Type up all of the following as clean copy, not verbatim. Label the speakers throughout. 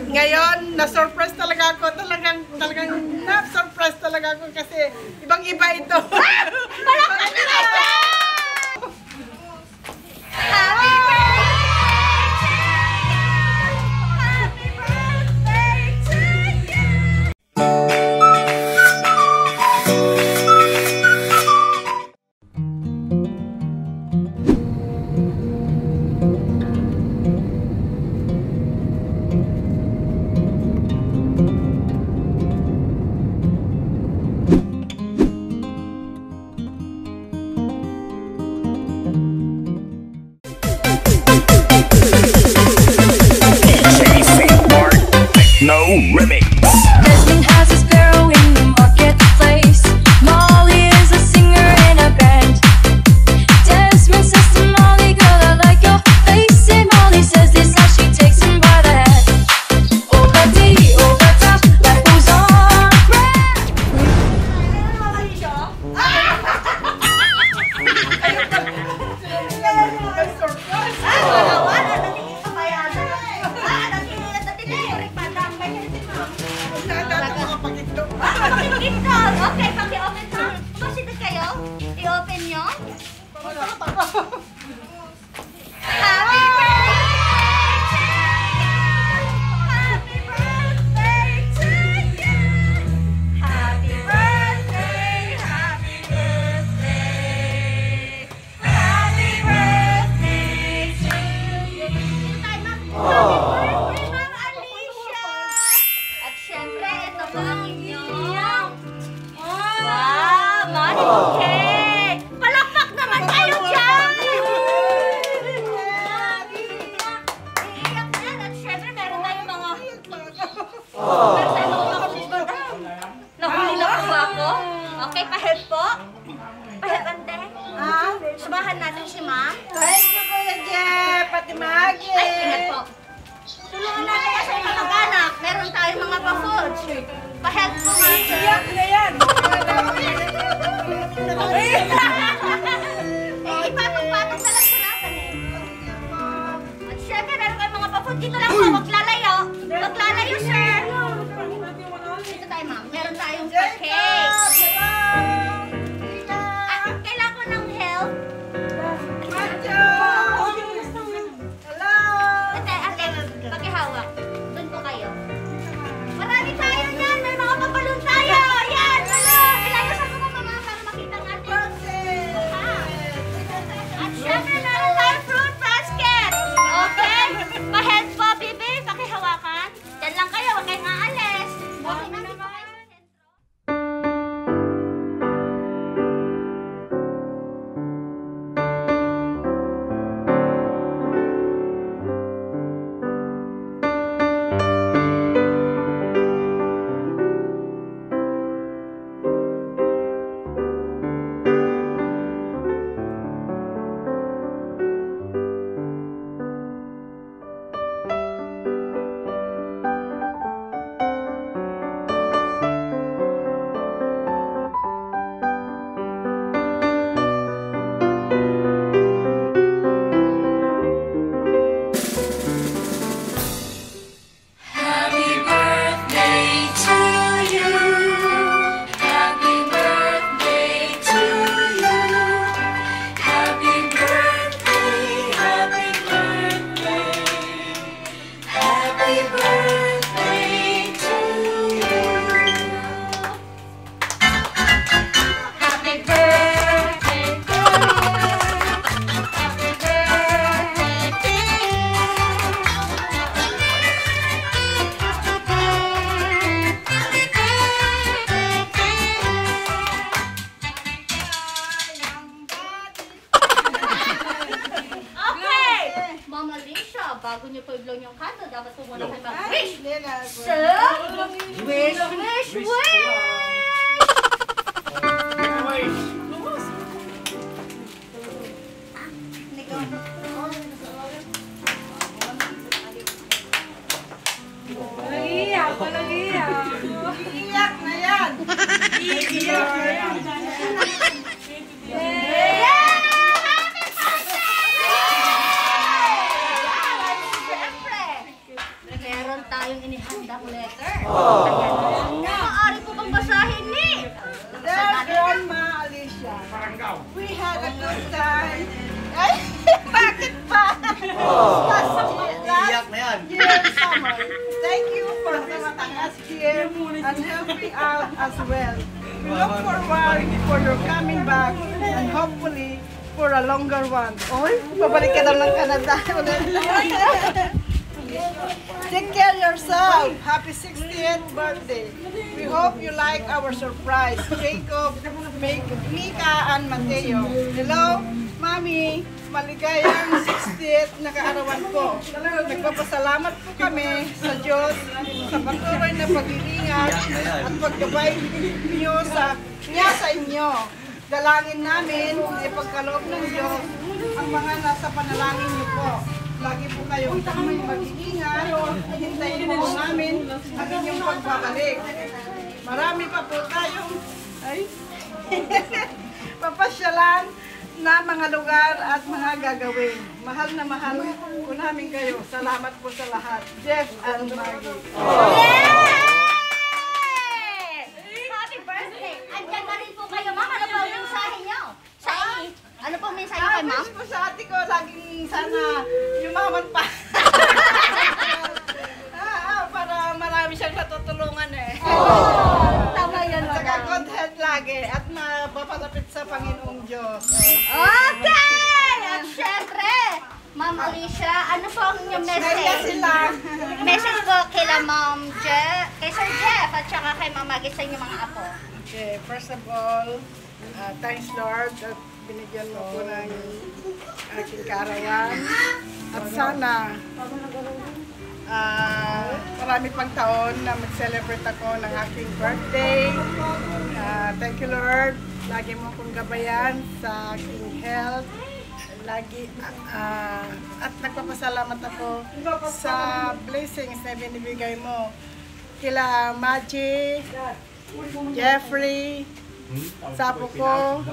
Speaker 1: ngayon, na-surprise talaga ako. Talagang na-surprise talaga ako kasi ibang-iba ito.
Speaker 2: Palakpan na kayo! Happy birthday to you!
Speaker 3: No remix.
Speaker 4: Desmond has his barrow in the marketplace. Molly is a singer in a band. Desmond says to Molly, girl, I like your face. And Molly says this how she takes him by the hand. Over D, over top, life goes on.
Speaker 2: Okay, paki-open na. Pasito kayo? I-open nyo? Happy birthday to you! Happy birthday, happy birthday! Happy birthday to you! Dito tayo, ma'am. Happy birthday, Ma'am Alicia! At syempre, ito po ang inyong money cake! Palakpak naman kayo dyan! Iiyak yan. At syempre, meron tayong mga pakasugod. Nahuli na po ako. Okay, pa-help po. Pa-help, ante. Sumahan natin si ma'am.
Speaker 1: Thank you, Kuya Jeff, pati Maggie.
Speaker 2: Ay, ingat po. Tulungan natin kasi yung mga anak. Meron tayong mga pa-foods. Pa-help po, ma'am.
Speaker 1: Iyak na yan.
Speaker 2: Ipatong-patong na lang sa natin eh. At syempre, meron kayong mga pa-food. Dito lang po, maglalayo. Maglalayo, sir. Dito tayo, ma'am. Meron tayong pa-cake. Kailangan ko ng help. Ate, pakihawak. Doon po kayo. Marami tayo yan. May mga papalun tayo. Yan, balon. Ilayo sa mga mama para makita natin. At syempre, meron tayong fruit basket. Okay? Pa-help po, bibi. Pakihawakan. Yan lang kayo. Huwag kayong aalis. Okay na, dito kayo sa sentro.
Speaker 4: Happy birthday to you. Happy birthday to you. Happy birthday, happy birthday. Happy birthday to you. Happy birthday to you. Happy birthday to you.
Speaker 2: Okay! Ma'am Alicia, bago niyo po i-blow yung candle, dapat po muna kayo mag-wish. So, wish, wish, wish!
Speaker 1: Iyak na yan. Iyak na yan.
Speaker 2: Meron tayong inihandang letter. Ayan. Maaari po bang basahin ni?
Speaker 1: Dear Grandma Alicia, we had a good time. Ay, bakit pa? Last year summer. Thank you for visiting us here and helping out as well. We look forward for your coming back and hopefully for a longer one. Oy, pabalik ka daw ng Canada. Take care yourself. Happy 60th birthday. We hope you like our surprise. Jacob, Mika, and Mateo. Hello, Mami. Maligayang 60th na kaarawan ko. Nagpapasalamat po kami sa Diyos sa patuloy na pag-iingat at paggabay niyo sa inyo. Dalangin namin na ipagkaloob ng Diyos ang mga nasa panalangin niyo po. Lagi po kayong mag-iingat at hintayin po namin ang inyong pagbabalik. Marami pa po tayong papasyalan na mga lugar at mga gagawin. Mahal na mahal po namin kayo. Salamat po sa lahat. Jeff and Maggie.
Speaker 2: Happy birthday! Andyan na rin po kayo, ma'am. Ano po ang mensahe niyo? Ano po ang mensahe niyo kay ma'am?
Speaker 1: Wish ko sa ate ko, laging sana yumaman pa. Para marami siyang natutulungan eh.
Speaker 2: Tama yan,
Speaker 1: At saka
Speaker 2: ma'am.
Speaker 1: good health lagi at mapapalapit sa Panginoong Diyos.
Speaker 2: Okay! At syempre, Ma'am Alicia, ano po ang inyong
Speaker 1: Kaya
Speaker 2: message?
Speaker 1: sila.
Speaker 2: Message po kila Ma'am Jeff, kay Sir Jeff, at saka kay Ma'am Maggie sa inyong mga apo.
Speaker 1: Okay, first of all, thanks Lord at binigyan mo ko ng aking kaarawan. At sana marami pang taon na mag-celebrate ako ng aking birthday. Thank you Lord. Lagi mo akong gabayan sa aking health. Lagi at nagpapasalamat ako sa blessings na binibigay mo. Kila Maggie, Jeffrey, sapo ko.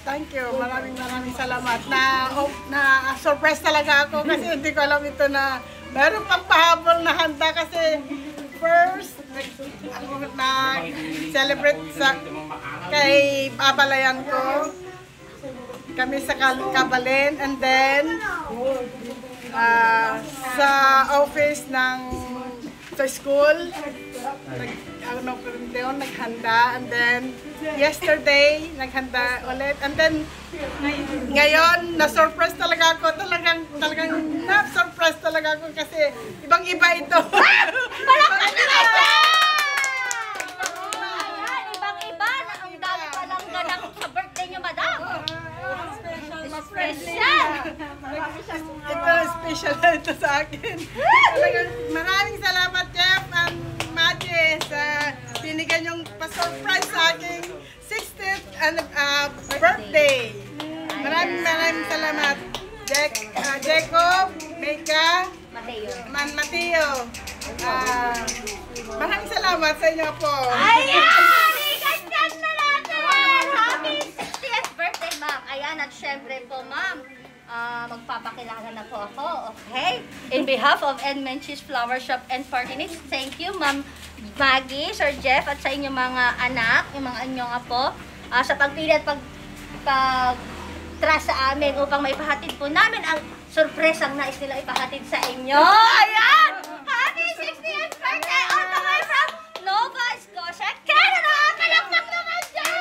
Speaker 1: Thank you. Maraming salamat. Na surprise talaga ako kasi hindi ko alam ito na meron pang pahabol na handa kasi first na celebrate sa kay babalayan ko kami sa Kabalin and then sa office ng sa school naghanda and then yesterday naghanda ulit and then ngayon na-surprise talaga ako talagang na-surprise talaga ako kasi ibang-iba ito.
Speaker 2: Palakpan naman dyan! Ayan, ibang-iba na ang dami palang ganang sa birthday niyo, madam. Special!
Speaker 1: Ito special na ito sa akin. Talagang maraming salamat Jeff and Maggie sa binigyan yung pa-surprise sa aking 60th birthday. Maraming salamat. Jacob, Mika, Mateo. Maraming salamat sa inyo po.
Speaker 2: Ayan! Ikanyan na natin! Happy 60th birthday, ma'am. Ayan, at syempre po, ma'am, magpapakilala na po ako, okay? In behalf of Menchie's Flower Shop and Party Mix, thank you, Ma'am Maggie, Sir Jeff, at sa inyong mga anak, yung mga inyong apo, sa pagpili at pag-trust sa amin upang maipahatid po namin ang surpresang nais nila ipahatid sa inyo. Ayan! Happy 60th birthday all the way from Nova Scotia, Canada! Palakpak naman dyan!